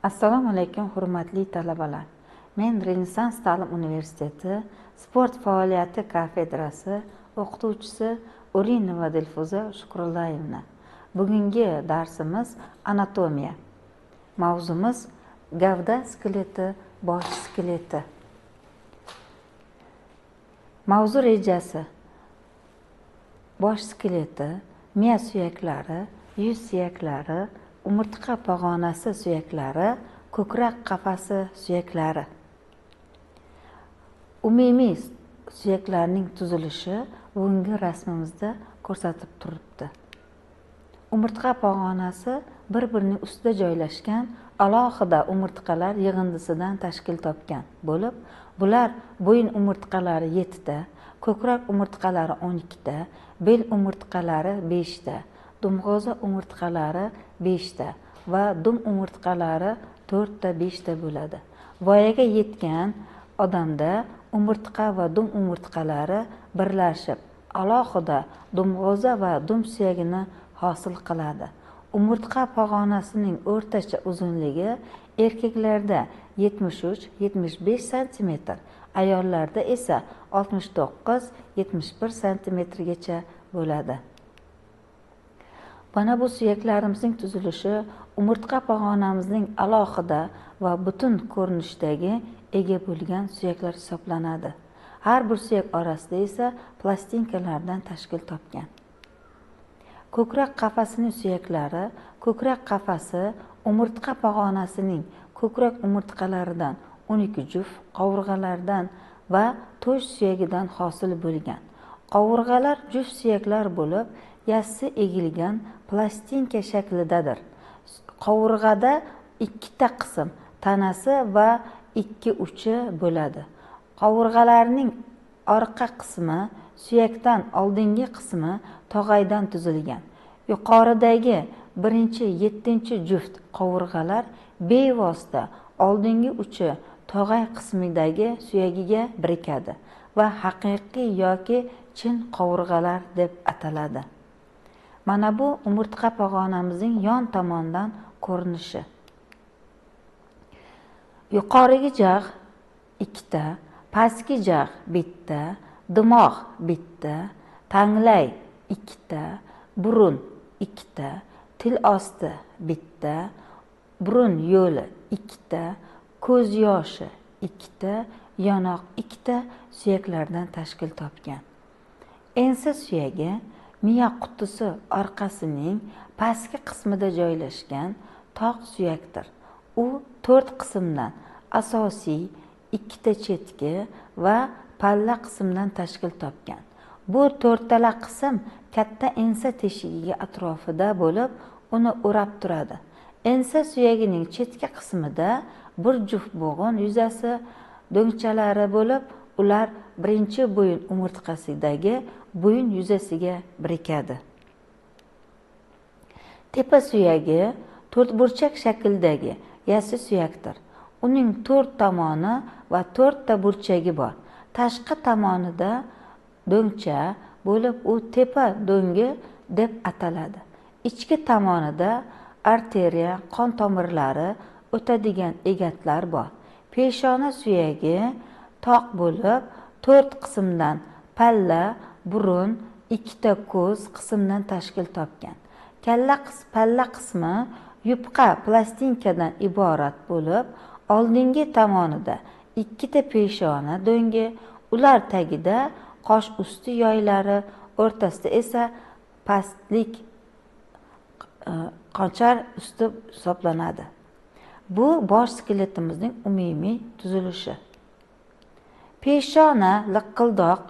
Assalomu alaykum hurmatli talabalar. Men Renessans ta'lim universiteti sport faoliyati kafedrasi o'qituvchisi Urinova Dilfuza Shukrullayevna. Bugungi darsimiz anatomiya. Mavzumiz gavda skeleti, bosh skeleti. Mavzu rejasi: bosh skeleti, miya suyaklari, yuz suyaklari, umurtqa pog'onasi suyaklari, ko'krak qafasi suyaklari. Umumiy suyaklarning tuzilishi bugungi rasmimizda ko'rsatib turibdi. Umurtqa pog'onasi bir-birining ustida joylashgan alohida umurtqalar yig'indisidan tashkil topgan bo'lib, bular bo'yin umurtqalari 7 ta, ko'krak umurtqalari 12 ta, bel umurtqalari 5 ta, dumg'oza umurtqalari 5 ta va dum umurtqalari 4 ta 5 ta bo'ladi. Voyaga yetgan odamda umurtqa va dum umurtqalari birlashib, alohida dumg'oza va dum suyagini hosil qiladi. Umurtqa pog'onasining o'rtacha uzunligi erkaklarda 73-75 cm, ayollarda esa 69-71 cm gacha bo'ladi. Mana bu suyaklarimizning tuzilishi umurtqa pog'onamizning alohida va butun ko'rinishdagi ega bo'lgan suyaklar hisoblanadi. Har bir suyak orasida esa plastinkalardan tashkil topgan. Ko'krak qafasining suyaklari: ko'krak qafasi umurtqa pog'onasining ko'krak umurtqalaridan 12 juft, qovurg'alardan va to'sh suyagidan hosil bo'lgan. Qovurg'alar juft suyaklar bo'lib, yassi egilgan plastinka shaklidadir. Qovurg'ada 2 ta qism, tanasi va 2 uchi bo'ladi. Qovurg'alarning orqa qismi suyakdan oldingi qismi tog'aydan tuzilgan. Yuqoridagi 1-7 juft qovurg'alar bevosita oldingi uchi tog'ay qismidagi suyagiga birikadi va haqiqiy yoki chin qovurg'alar deb ataladi. Mana bu umurtqa pog'onamizning yon tomonidan ko'rinishi. Yuqorigi jag' 2 ta, pastki jag' 1 ta, dimoq 1 ta, tanglay 2 ta, burun 2 ta, til osti 1 ta, burun yo'li 2 ta, ko'z yoshi 2 ta, yonoq 2 ta suyaklardan tashkil topgan. Ensa suyagi miya qutisi orqasining pastki qismida joylashgan tog' suyakdir. U 4 qismdan: asosiy, 2 ta chetki va palla qismdan tashkil topgan. Bu 4 tala qism katta ensa teshigiga atrofida bo'lib, uni o'rab turadi. Ensa suyagining chetki qismida bir juft bo'g'in yuzasi do'ngchalari bo'lib, ular birinchi bo'yin umurtqasidagi bo'yin yuzasiga birikadi. Tepa suyagi to'rtburchak shakldagi yassi suyakdir. Uning 4 tomoni va 4 ta burchagi bor. Tashqi tomonida do'ngcha bo'lib, u tepa do'ngi deb ataladi. Ichki tomonida arteriya, qon tomirlari o'tadigan egatlar bor. Peshona suyagi toq bo'lib, 4 qismdan palla, burun, 2 ta ko'z qismdan tashkil topgan. Palla qismi yupqa plastinkadan iborat bo'lib, oldingi tomonida 2 ta peshona do'ngi, ular tagida qosh usti yoylari, o'rtasida esa pastlik qonchar usti hisoblanadi. Bu bosh skeletimizning umumiy tuzilishi. Peshona liqqildoq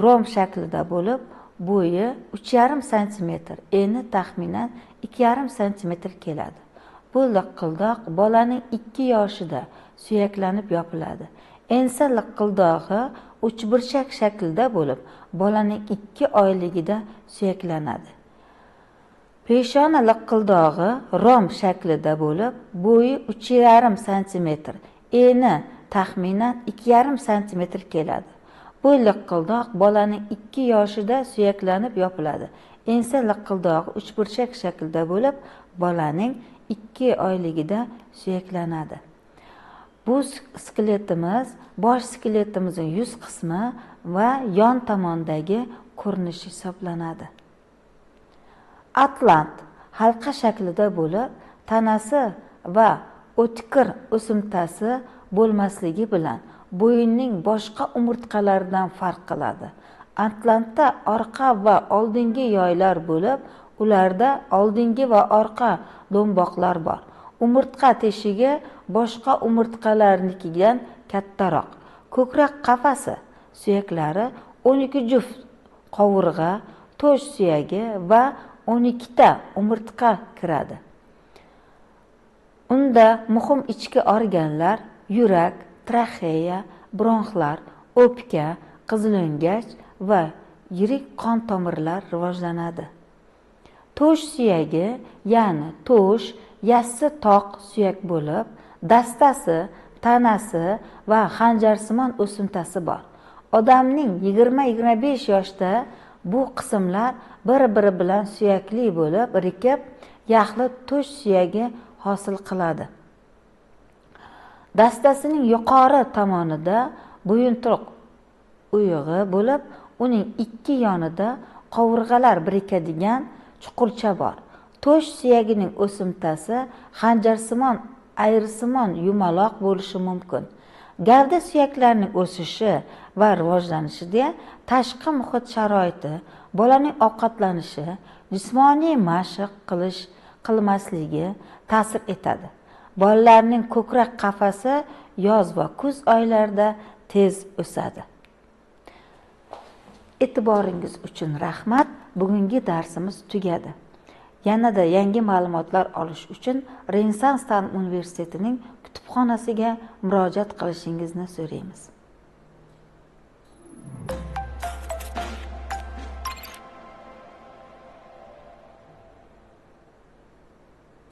rom shaklida bo'lib, bo'yi 3,5 cm, eni taxminan 2,5 cm keladi. Bu liqqildoq bolaning 2 yoshida suyaklanib yopiladi. Ensa liqqildog'i uchburchak shaklda bo'lib, bolaning 2 oyligida suyaklanadi. Peshona liqqildog'i rom shaklida bo'lib, bo'yi 3,5 cm, eni taxminan 2,5 cm keladi. Bu liqildoq bolaning 2 yoshida suyaklanib yopiladi. Ensa liqildog'i uchburchak shaklda bo'lib, bolaning 2 oyligida suyaklanadi. Bu skeletimiz bosh skeletimizning yuz qismi va yon tomondagi ko'rinishi hisoblanadi. Atlant halqa shaklida bo'lib, tanasi va o'tkir o'simtasi bo'lmasligi bilan bo'yinning boshqa umurtqalaridan farq qiladi. Atlantda orqa va oldingi yoylar bo'lib, ularda oldingi va orqa do'mboqlar bor. Umurtqa teshigi boshqa umurtqalarnikidan kattaroq. Ko'krak qafasi suyaklari 12 juft qovurg'a, to'sh suyagi va 12 ta umurtqa kiradi. Unda muhim ichki organlar yurak, traxeya, bronxlar, o'pka, qizil'o'ngach va yirik qon tomirlar rivojlanadi. To'sh suyagi, ya'ni to'sh yassi toq suyak bo'lib, dastasi, tanasi va xanjarsimon o'simtasi bor. Odamning 20-25 yoshda bu qismlar bir-biri bilan suyakli bo'lib, birikib, yaxlit to'sh suyagi hosil qiladi. Dastasining yuqori tomonida bo'yinturuq uyug'i bo'lib, uning 2 yonida qovurg'alar birikadigan chuqurcha bor. To'sh suyagining o'simtasi xanjarsimon, ayrisimon yumaloq bo'lishi mumkin. Gavda suyaklarining o'sishi va rivojlanishida tashqi muhit sharoiti, bolaning ovqatlanishi, jismoniy mashq qilmasligi ta'sir etadi. Bolalarning ko'krak qafasi yoz va kuz oylarida tez o'sadi. E'tiboringiz uchun rahmat. Bugungi darsimiz tugadi. Yanada yangi ma'lumotlar olish uchun Renessans ta'lim universitetining kutubxonasiga murojaat qilishingizni so'raymiz.